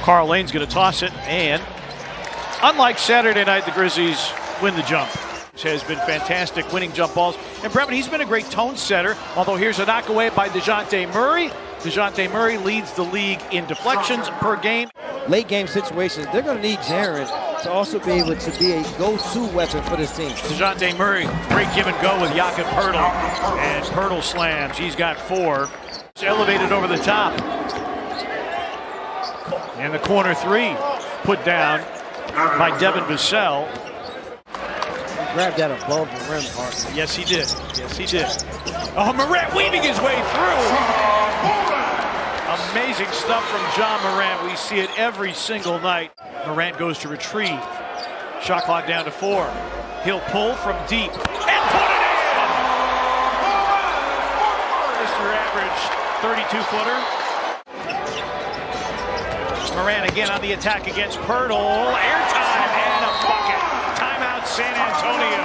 Carl Lane's going to toss it, and unlike Saturday night, the Grizzlies win the jump. Has been fantastic winning jump balls. And Brevin, he's been a great tone setter, although here's a knockaway by DeJounte Murray. DeJounte Murray leads the league in deflections per game. Late game situations, they're going to need Jaren to also be able to be a go-to weapon for this team. DeJounte Murray, great give and go with Jakob Poeltl. And Poeltl slams. He's got 4. It's elevated over the top. And the corner 3 put down by Devin Vassell. Grabbed that above the rim, partner. Yes, he did. Yes, he did. Oh, Morant weaving his way through. Amazing stuff from John Morant. We see it every single night. Morant goes to retrieve. Shot clock down to 4. He'll pull from deep and put it in. Mr. Average 32-footer. Morant again on the attack against Poeltl. Airtime and a bucket. Timeout San Antonio.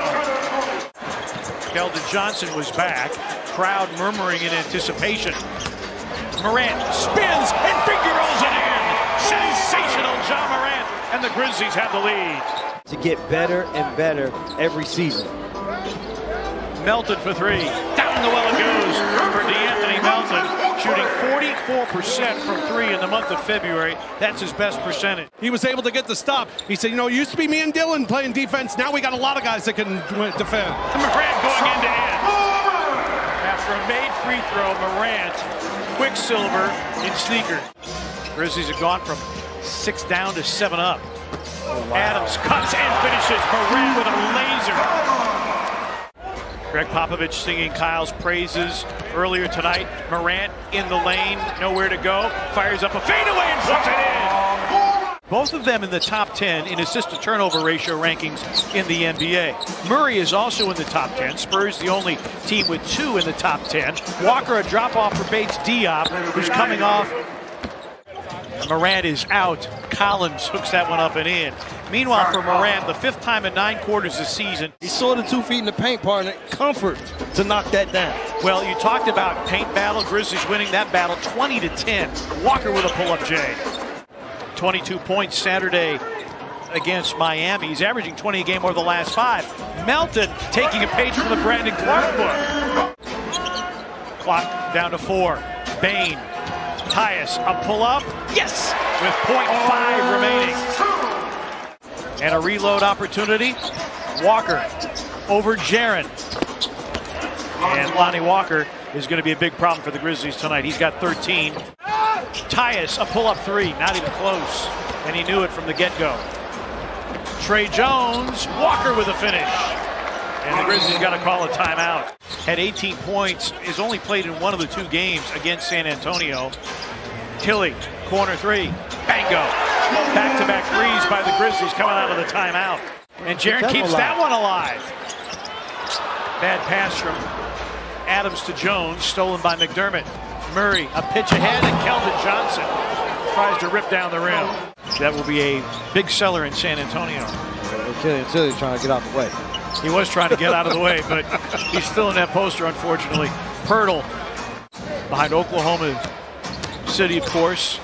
Keldon Johnson was back. Crowd murmuring in anticipation. Morant spins and finger rolls it in. Sensational John Morant, and the Grizzlies have the lead. To get better and better every season. Melton for 3. Down the well it goes for DeAnthony Melton, shooting 44% from 3 in the month of February. That's his best percentage. He was able to get the stop. He said, you know, it used to be me and Dylan playing defense. Now we got a lot of guys that can defend. Morant going end to end. After a made free throw, Morant, Quicksilver in sneaker. Grizzlies have gone from 6 down to 7 up. Oh, wow. Adams cuts and finishes. Morant with a laser. Greg Popovich singing Kyle's praises earlier tonight. Morant in the lane, nowhere to go. Fires up a fadeaway and puts it in. Both of them in the top 10 in assist-to-turnover ratio rankings in the NBA. Murray is also in the top 10. Spurs the only team with 2 in the top 10. Walker a drop-off for Bates Diop, who's coming off. Morant is out. Collins hooks that one up and in. Meanwhile, for Morant, the 5th time in 9 quarters this season. He saw the 2 feet in the paint, partner. Comfort to knock that down. Well, you talked about paint battle. Grizzlies winning that battle 20-10. Walker with a pull-up J. 22 points Saturday against Miami. He's averaging 20 a game over the last 5. Melton taking a page from the Brandon Clark book. Clock down to 4. Bain. Tyus, a pull-up. Yes! With .5 remaining. And a reload opportunity. Walker over Jaren. And Lonnie Walker is going to be a big problem for the Grizzlies tonight. He's got 13. Tyus, a pull-up 3. Not even close. And he knew it from the get-go. Trey Jones, Walker with a finish. And the Grizzlies got to call a timeout. Had 18 points, is only played in 1 of the 2 games against San Antonio. Tilly, corner 3, bango. Back-to-back threes by the Grizzlies coming out of the timeout. And Jaren keeps that one alive. Bad pass from Adams to Jones, stolen by McDermott. Murray, a pitch ahead, and Keldon Johnson tries to rip down the rim. That will be a big seller in San Antonio. Tilly's trying to get out of the way. He was trying to get out of the way, but he's still in that poster, unfortunately. Poeltl behind Oklahoma City, of course,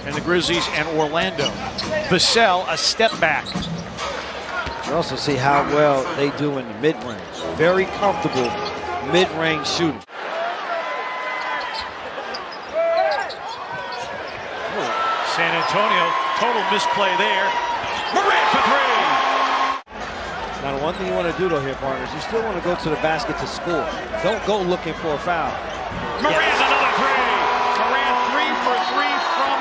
and the Grizzlies and Orlando. Vassell, a step back. You also see how well they do in the mid-range. Very comfortable mid-range shooting. San Antonio, total misplay there. Morant for 3. Now, the one thing you want to do, though, here, partners, you still want to go to the basket to score. Don't go looking for a foul. Morant, another 3. Morant 3 for 3 from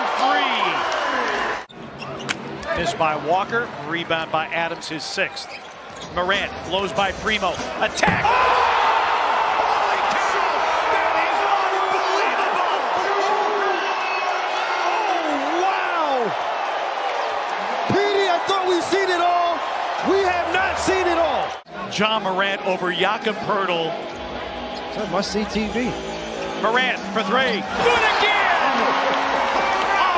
3. Missed by Walker, rebound by Adams, his 6th. Morant blows by Primo. Attack! Holy cow! That is unbelievable! Oh, wow! Petey, I thought we'd seen it all. We have not seen it all. John Morant over Jakob Poeltl. That must see TV. Morant for 3. Good again!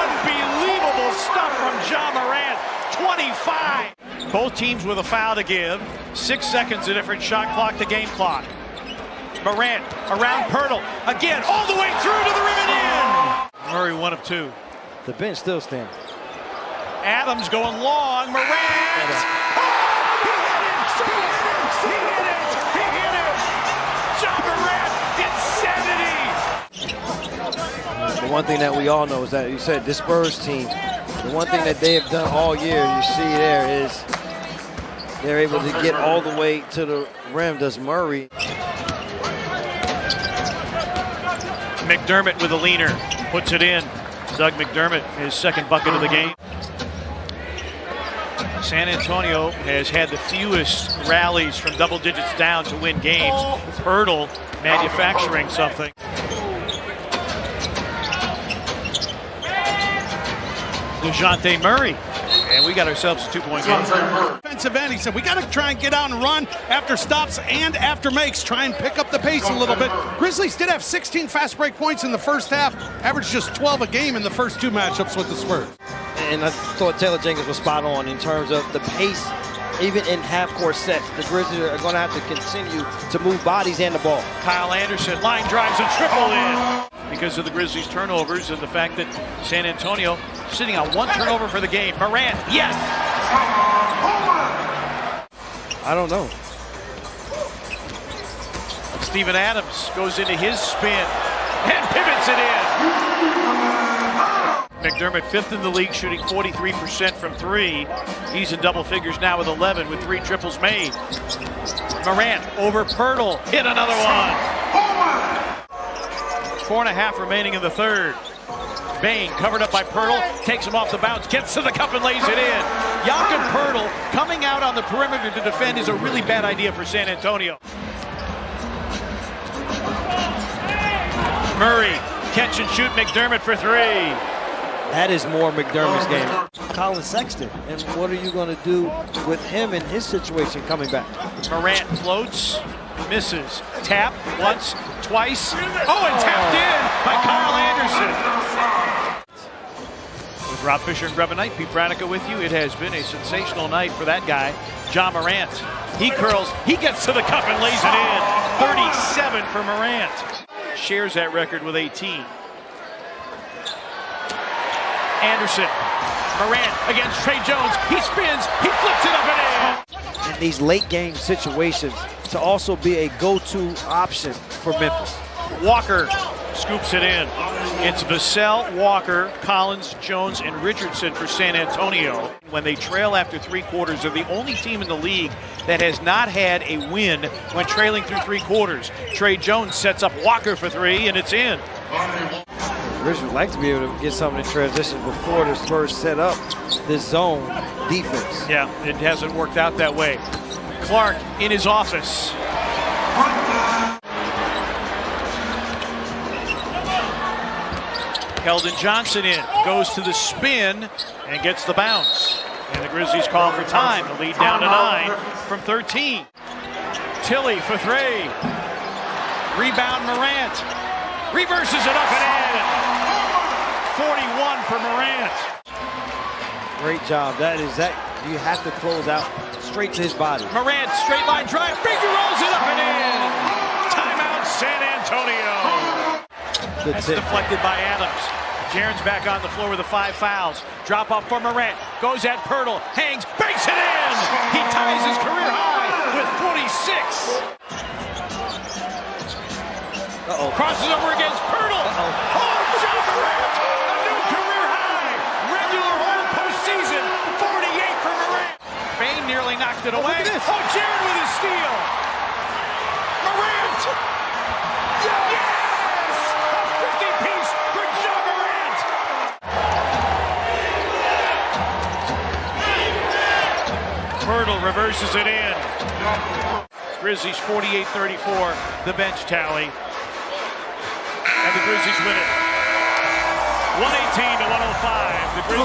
Unbelievable stuff from John Morant. 25. Both teams with a foul to give. 6 seconds, a different shot clock to game clock. Morant around Poeltl. Again, all the way through to the rim and in. Murray 1 of 2. The bench still standing. Adams going long. Morant. He hit it. John Morant. Insanity. The one thing that we all know is that you said this Spurs team, the one thing that they have done all year, you see there, is they're able to get all the way to the rim. Does Murray. McDermott with a leaner. Puts it in. Doug McDermott, his second bucket of the game. San Antonio has had the fewest rallies from double digits down to win games. Pirtle manufacturing something. DeJounte Murray. And we got ourselves a two-point game. Defensive end, he said, we got to try and get out and run after stops and after makes, try and pick up the pace a little bit. Grizzlies did have 16 fast break points in the first half, averaged just 12 a game in the first two matchups with the Spurs. And I thought Taylor Jenkins was spot on in terms of the pace. Even in half-court sets, the Grizzlies are going to have to continue to move bodies and the ball. Kyle Anderson, line drives a triple in. Because of the Grizzlies' turnovers and the fact that San Antonio sitting on one turnover for the game. Morant, yes! I don't know. Steven Adams goes into his spin and pivots it in. McDermott, fifth in the league, shooting 43% from three. He's in double figures now with 11 with 3 triples made. Morant over Pirtle, hit another one. 4.5 remaining in the third. Bain covered up by Pirtle, takes him off the bounce, gets to the cup and lays it in. Jakob Pirtle coming out on the perimeter to defend is a really bad idea for San Antonio. Murray, catch and shoot McDermott for 3. That is more McDermott's game. Colin Sexton, and what are you going to do with him in his situation coming back? Morant floats, misses, tap once, twice. Oh, and tapped in by Kyle Anderson. With Rob Fisher and Grub Night, Pete Pranica with you. It has been a sensational night for that guy, John Morant. He curls, he gets to the cup and lays it in. 37 for Morant. Shares that record with 18. Anderson, Morant against Trey Jones. He spins, he flips it up and in. In these late game situations, to also be a go-to option for Memphis. Walker scoops it in. It's Vassell, Walker, Collins, Jones, and Richardson for San Antonio. When they trail after 3 quarters, they're the only team in the league that has not had a win when trailing through 3 quarters. Trey Jones sets up Walker for 3, and it's in. Rich would like to be able to get some of the transitions before the Spurs set up this zone defense. Yeah, it hasn't worked out that way. Clark in his office. Keldon Johnson in, goes to the spin and gets the bounce. And the Grizzlies call for time. The lead down to 9 from 13. Tilly for 3. Rebound Morant. Reverses it up and in. 41 for Morant. Great job. You have to close out straight to his body. Morant, straight line drive, finger rolls it up and in. Timeout, San Antonio. That's deflected by Adams. Jaren's back on the floor with the 5 fouls. Drop off for Morant. Goes at Pirtle. Hangs, banks it in. He ties his career high with 46. Crosses over against Pirtle. Oh, John Morant, a new career high. Regular whole postseason, 48 for Morant. Bain nearly knocked it away. Oh, Jaren with his steal. Morant. Yes! A 50-piece for John Morant. Pirtle reverses it in. Grizzlies 48-34, the bench tally. And the Grizzlies win it. 118 to 105. The Grizzlies